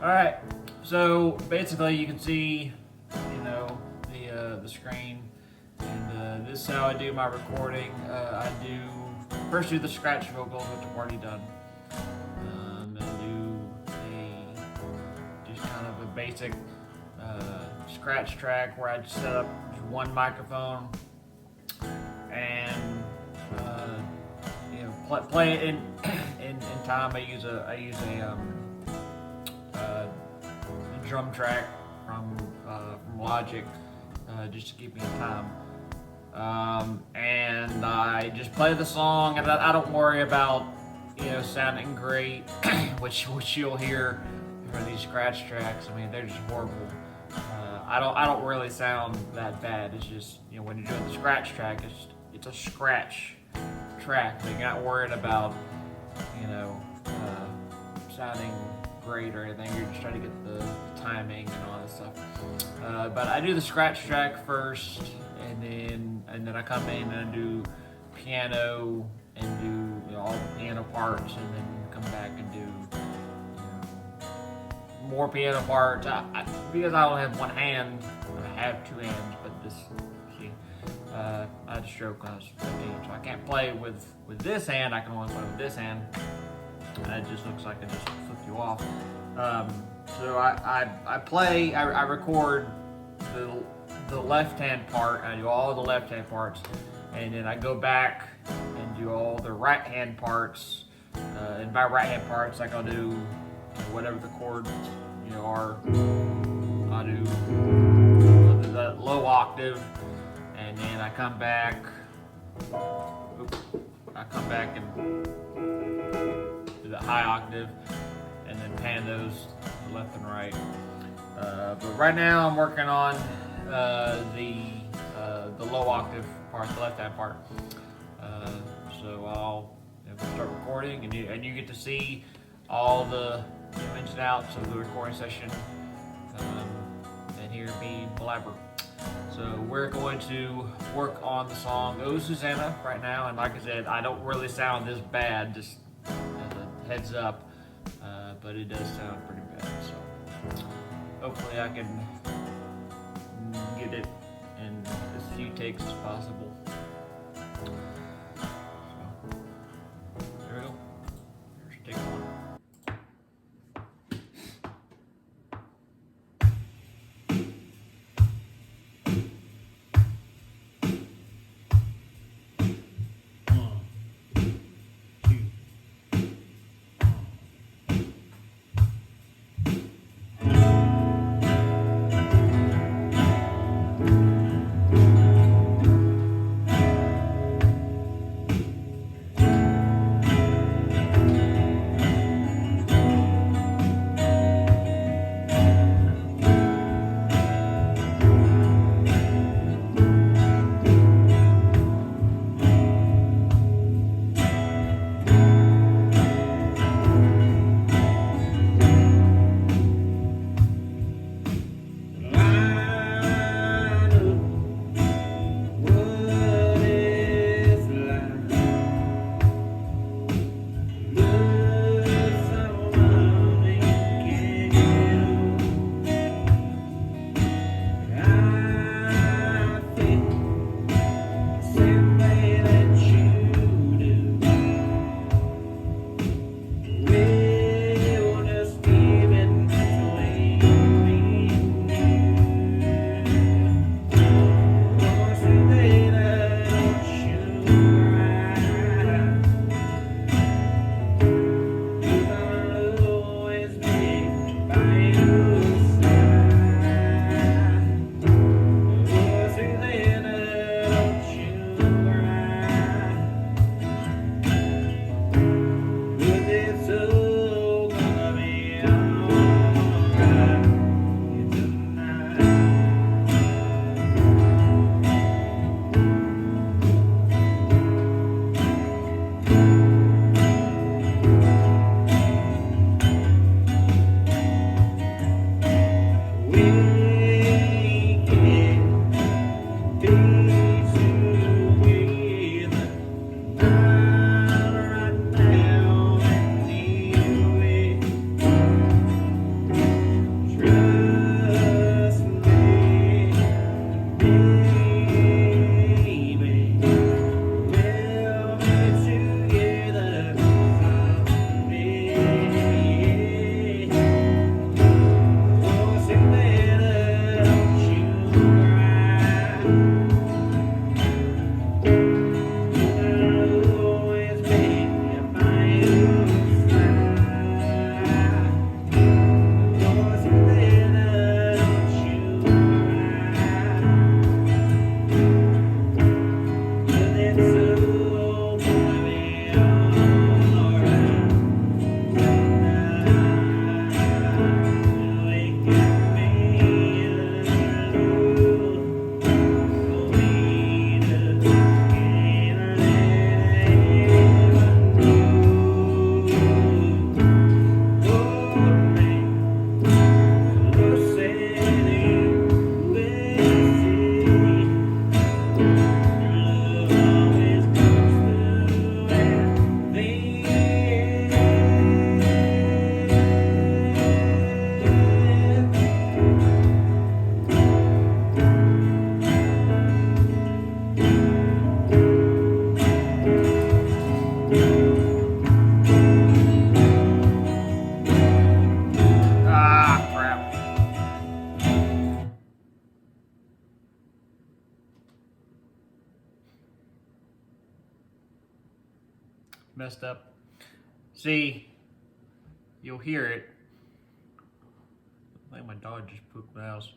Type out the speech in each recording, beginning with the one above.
Alright, so basically you can see, the screen, and this is how I do my recording. I first do the scratch vocals, which I've already done. Then do just kind of a basic scratch track where I just set up just one microphone and play it in time. I use a drum track from Logic just to keep me in time. And I just play the song, and I don't worry about sounding great, which you'll hear from these scratch tracks. I mean, they're just horrible. I don't really sound that bad. It's just when you're doing the scratch track, it's a scratch track. You're not worried about sounding great or anything. You're just trying to get the timing and all that stuff. But I do the scratch track first, and then I come in and I do piano and do all the piano parts, and then come back and do more piano parts. Because I only have one hand, I have two hands, but I had a stroke when I was 15, so I can't play with this hand. I can only play with this hand. It just looks like I just flipped you off. So I record the left hand part. I do all the left hand parts, and then I go back and do all the right hand parts. And by right hand parts, like I'll do whatever the chords are. I'll do the low octave, and then I come back. And do the high octave, and then pan those left and right. But right now I'm working on the low octave part, the left hand part. So I'll start recording, and you get to see all the ins and outs of the recording session, and hear me blabber. So we're going to work on the song "Oh Susanna" right now, and like I said, I don't really sound this bad, just as a heads up, but it does sound pretty bad. So hopefully I can get it in as few takes as possible. So there we go. Here's take one. messed up. See, you'll hear it. I think my dog just pooped the house.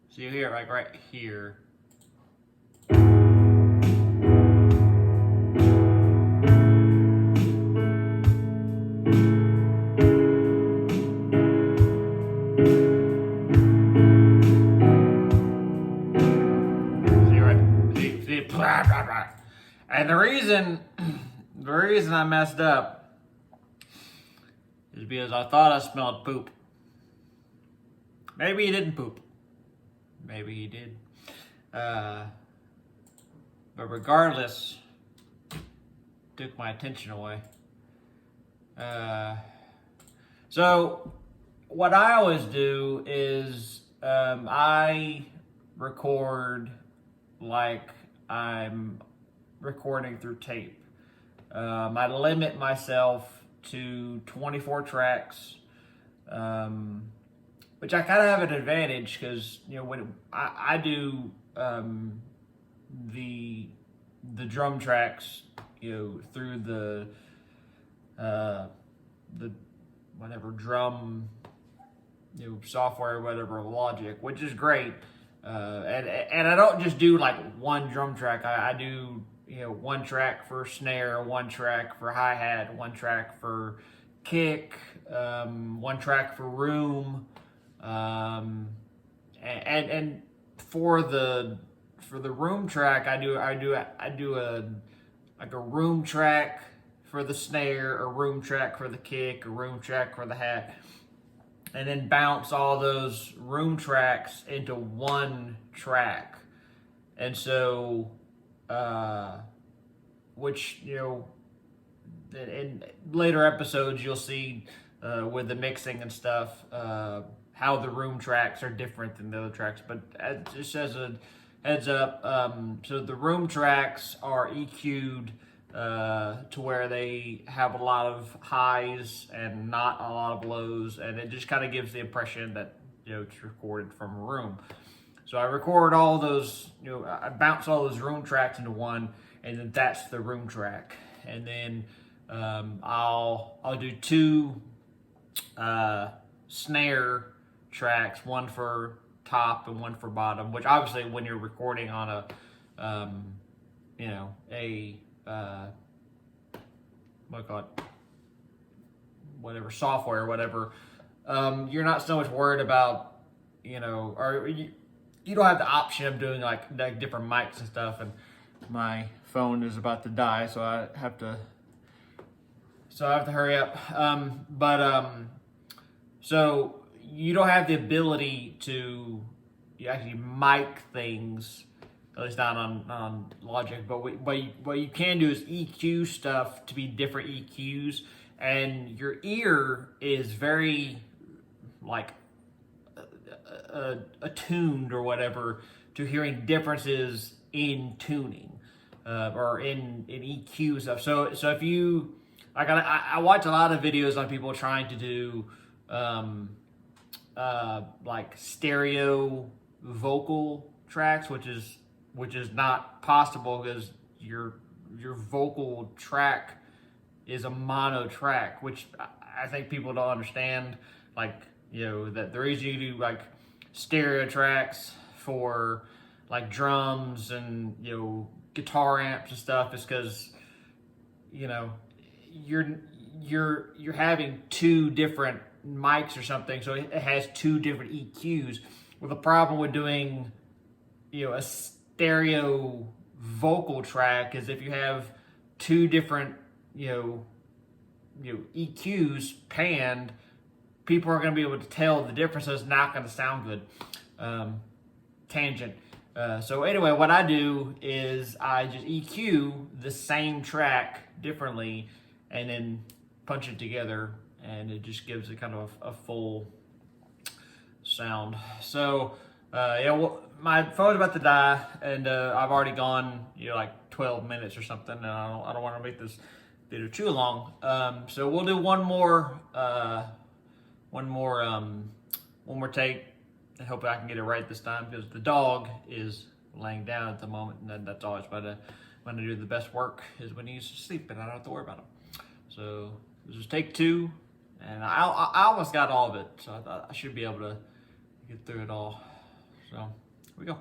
So you'll hear it like right here. And the reason I messed up is because I thought I smelled poop. Maybe he didn't poop. Maybe he did. But regardless, took my attention away. So what I always do is I record like I'm recording through tape. I limit myself to 24 tracks, which I kind of have an advantage because, you know, when I do the drum tracks, you know, through the whatever drum, you know, software, whatever, Logic, which is great. And I don't just do like one drum track. I do, you know, one track for snare, one track for hi-hat, one track for kick, one track for room, and for the room track, I do a room track for the snare, a room track for the kick, a room track for the hat, and then bounce all those room tracks into one track. And so, which, you know, in later episodes you'll see with the mixing and stuff, how the room tracks are different than the other tracks. But just as a heads up, so the room tracks are EQ'd to where they have a lot of highs and not a lot of lows, and it just kind of gives the impression that, you know, it's recorded from a room. So I record all those, you know, I bounce all those room tracks into one, and then that's the room track. And then I'll do two snare tracks, one for top and one for bottom, which obviously when you're recording on a you know, a whatever software or whatever, you're not so much worried about, you know, or you don't have the option of doing like different mics and stuff. And my phone is about to die, so I have to hurry up. So you don't have the ability to actually mic things, at least not on Logic. But what you can do is EQ stuff to be different EQs, and your ear is very like attuned or whatever to hearing differences in tuning or in EQ stuff. So if you like, I watch a lot of videos on people trying to do like stereo vocal tracks, which is not possible because your vocal track is a mono track, which I think people don't understand. Like, you know, that the reason you do like stereo tracks for like drums and, you know, guitar amps and stuff is because, you know, you're having two different mics or something, so it has two different EQs. Well, the problem with doing, you know, a stereo vocal track is if you have two different, you know, EQs panned, people are going to be able to tell the difference. So it's not going to sound good. Tangent. So anyway, what I do is I just EQ the same track differently and then punch it together, and it just gives it kind of a full sound. So yeah, well, my phone's about to die, and I've already gone, you know, like 12 minutes or something, and I don't want to make this video too long. So we'll do one more take. I hope I can get it right this time because the dog is laying down at the moment, and then that's always when I do the best work is when he's asleep and I don't have to worry about him. So this is take 2, and I almost got all of it, so I thought I should be able to get through it all. So here we go.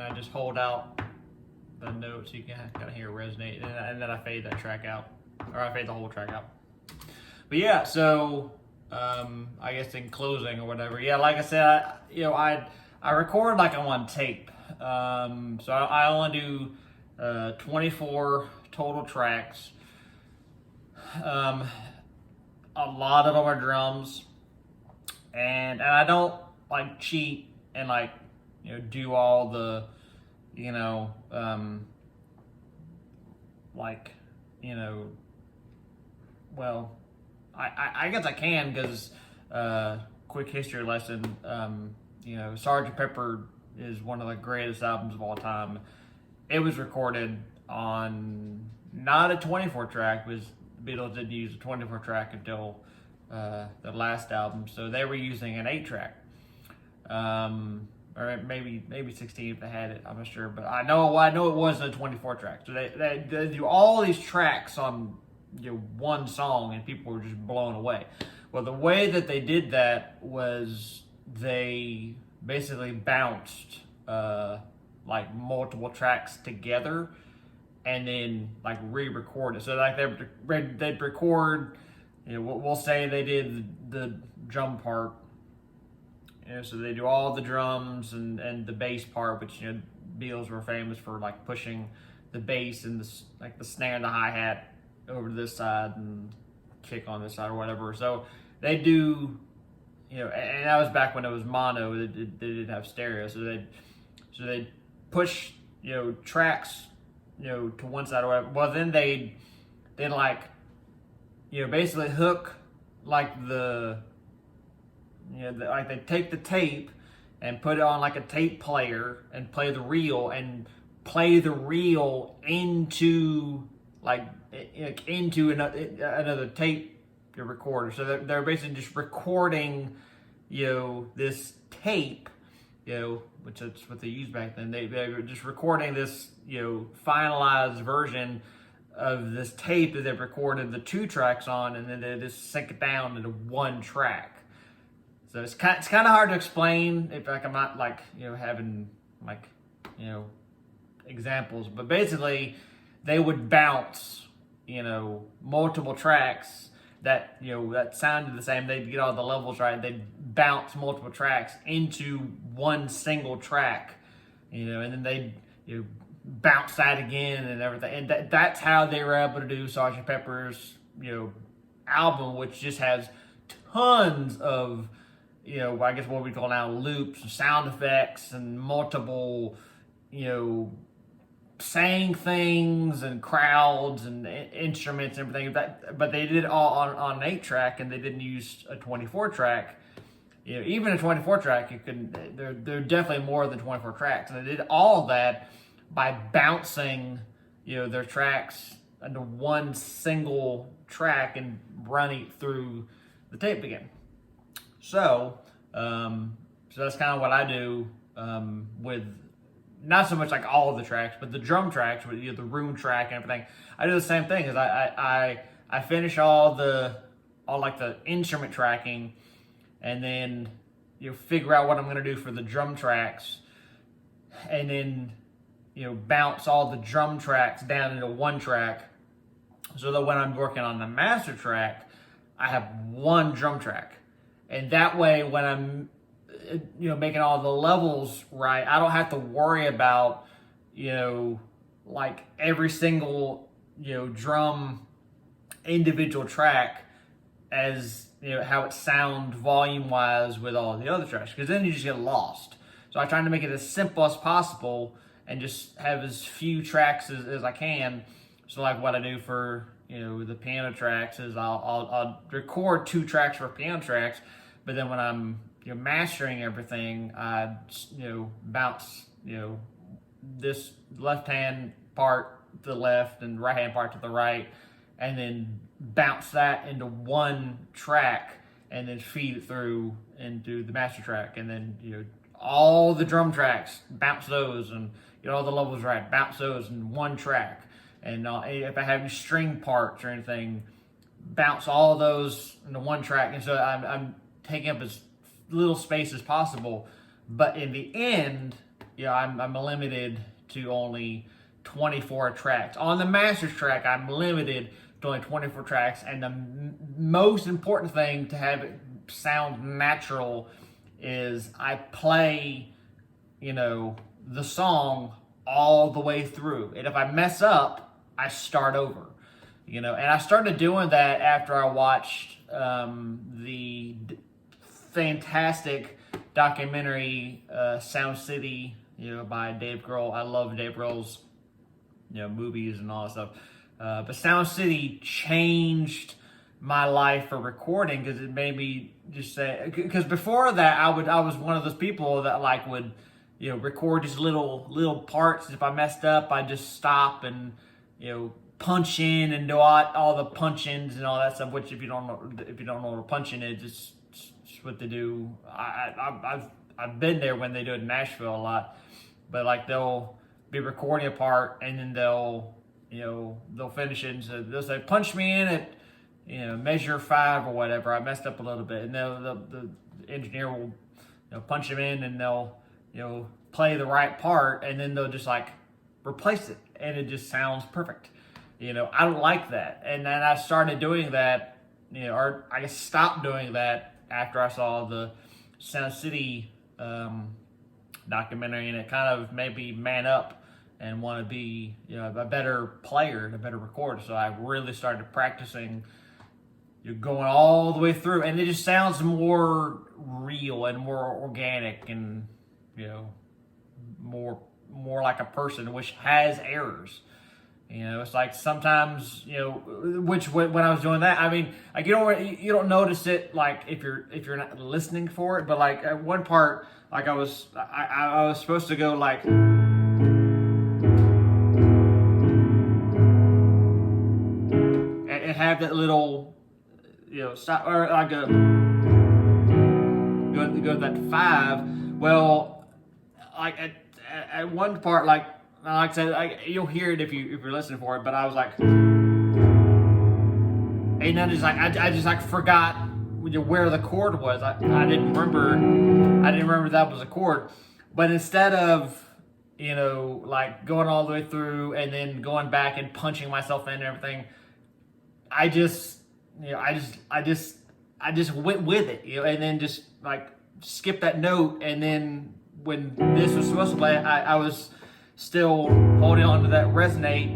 I just hold out the notes so you can kind of hear it resonate, and then I fade that track out, or I fade the whole track out. But yeah, so I guess in closing or whatever, yeah, like I said, I record like I'm on tape. So I only do 24 total tracks. A lot of them are drums, and I don't like cheat and like do all the well, I guess I can because quick history lesson. Sgt. Pepper is one of the greatest albums of all time. It was recorded on not a 24 track, because the Beatles didn't use a 24 track until the last album, so they were using an 8 track, or maybe 16 if they had it. I'm not sure, but I know it wasn't a 24 track. So they do all these tracks on one song, and people were just blown away. Well, the way that they did that was they basically bounced like multiple tracks together and then like re-record it. So like they'd record, we'll say they did the drum part, so they do all the drums and the bass part, which Beatles were famous for like pushing the bass and the snare and the hi-hat over to this side and kick on this side or whatever. So they do, and that was back when it was mono. They didn't have stereo, so they'd push tracks to one side or whatever. Well, then they'd like basically hook like like they take the tape and put it on like a tape player and play the reel into into another tape recorder. So they're basically just recording this tape, which that's what they used back then. They were just recording this finalized version of this tape that they've recorded the 2 tracks on, and then they just sync it down into 1 track. So it's kind of hard to explain if I'm not having examples, but basically they would bounce multiple tracks that that sounded the same. They'd get all the levels right. They'd bounce multiple tracks into one single track, and then they'd bounce that again and everything. And that's how they were able to do Sgt. Pepper's album, which just has tons of I guess what we call now loops and sound effects and multiple saying things and crowds and instruments and everything. But they did it all on an 8 track, and they didn't use a 24 track. Even a 24 track, they're definitely more than 24 tracks. And they did all of that by bouncing their tracks into one single track and running it through the tape again. So that's kind of what I do with not so much like all of the tracks, but the drum tracks with the room track and everything. I do the same thing. Is I finish all the instrument tracking, and then figure out what I'm going to do for the drum tracks, and then bounce all the drum tracks down into 1 track, so that when I'm working on the master track, I have 1 drum track. And that way, when I'm, making all the levels right, I don't have to worry about, every single, drum individual track as, how it sounds volume-wise with all the other tracks, because then you just get lost. So I'm trying to make it as simple as possible and just have as few tracks as I can. So like what I do for, the piano tracks is I'll record 2 tracks for piano tracks, but then when I'm mastering everything, I bounce this left hand part to the left and right hand part to the right, and then bounce that into 1 track, and then feed it through into the master track, and then all the drum tracks, bounce those and get all the levels right, bounce those in 1 track. And if I have any string parts or anything, bounce all those into 1 track. And so I'm taking up as little space as possible. But in the end, I'm limited to only 24 tracks. On the master's track, I'm limited to only 24 tracks, and the most important thing to have it sound natural is I play, the song all the way through. And if I mess up, I start over. And I started doing that after I watched the fantastic documentary Sound City, by Dave Grohl. I love Dave Grohl's, movies and all that stuff. But Sound City changed my life for recording because it made me just say. Because before that, I was one of those people that would, record just little parts. If I messed up, I just stop and punch in and do all the punch ins and all that stuff. Which if you don't know what a punch in is, it's what they do. I've been there when they do it in Nashville a lot, but they'll be recording a part and then they'll finish it and so they'll say punch me in at measure 5 or whatever. I messed up a little bit, and the engineer will punch them in and they'll play the right part, and then they'll just replace it and it just sounds perfect. I don't like that, and then I started doing that, or I guess stopped doing that after I saw the Sound City documentary, and it kind of made me man up and want to be a better player and a better recorder. So I really started practicing going all the way through, and it just sounds more real and more organic and more like a person, which has errors. It's like sometimes, which when I was doing that, I mean, you don't notice it if you're not listening for it, but at one part, I was supposed to go and have that little stop, or go to that 5. Well, at one part, like I said, you'll hear it if you're listening for it. But I was and then I just forgot where the chord was. I didn't remember that was a chord. But instead of going all the way through and then going back and punching myself in and everything, I just went with it, and then just skip that note, and then when this was supposed to play, I was still holding on to that resonate,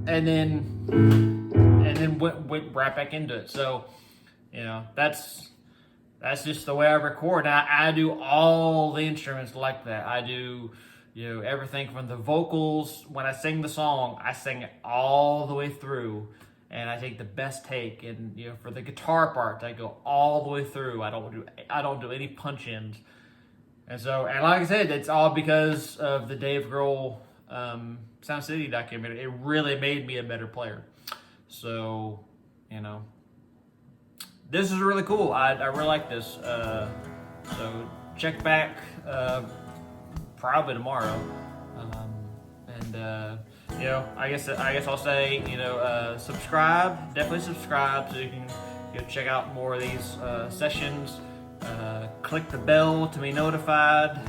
and then went right back into it. So, that's just the way I record. And I do all the instruments like that. I do, everything from the vocals. When I sing the song, I sing it all the way through. And I take the best take, and for the guitar part, I go all the way through. I don't do any punch-ins, and like I said, it's all because of the Dave Grohl Sound City documentary. It really made me a better player. So this is really cool. I really like this. So check back probably tomorrow, and. I guess I'll say, subscribe, definitely subscribe so you can check out more of these sessions. Click the bell to be notified.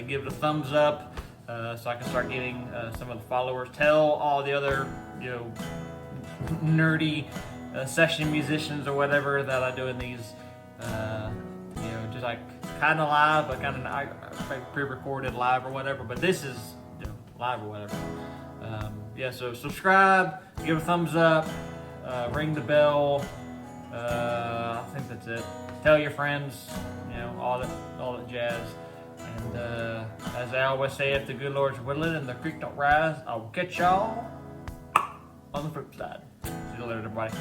Give it a thumbs up so I can start getting some of the followers. Tell all the other, nerdy session musicians or whatever that I do in these, just kind of live, but kind of pre-recorded live or whatever. But this is live or whatever. So subscribe, give a thumbs up, ring the bell. I think that's it. Tell your friends, all that jazz. And as I always say, if the good Lord's willing and the creek don't rise, I'll catch y'all on the flip side. See you later, everybody.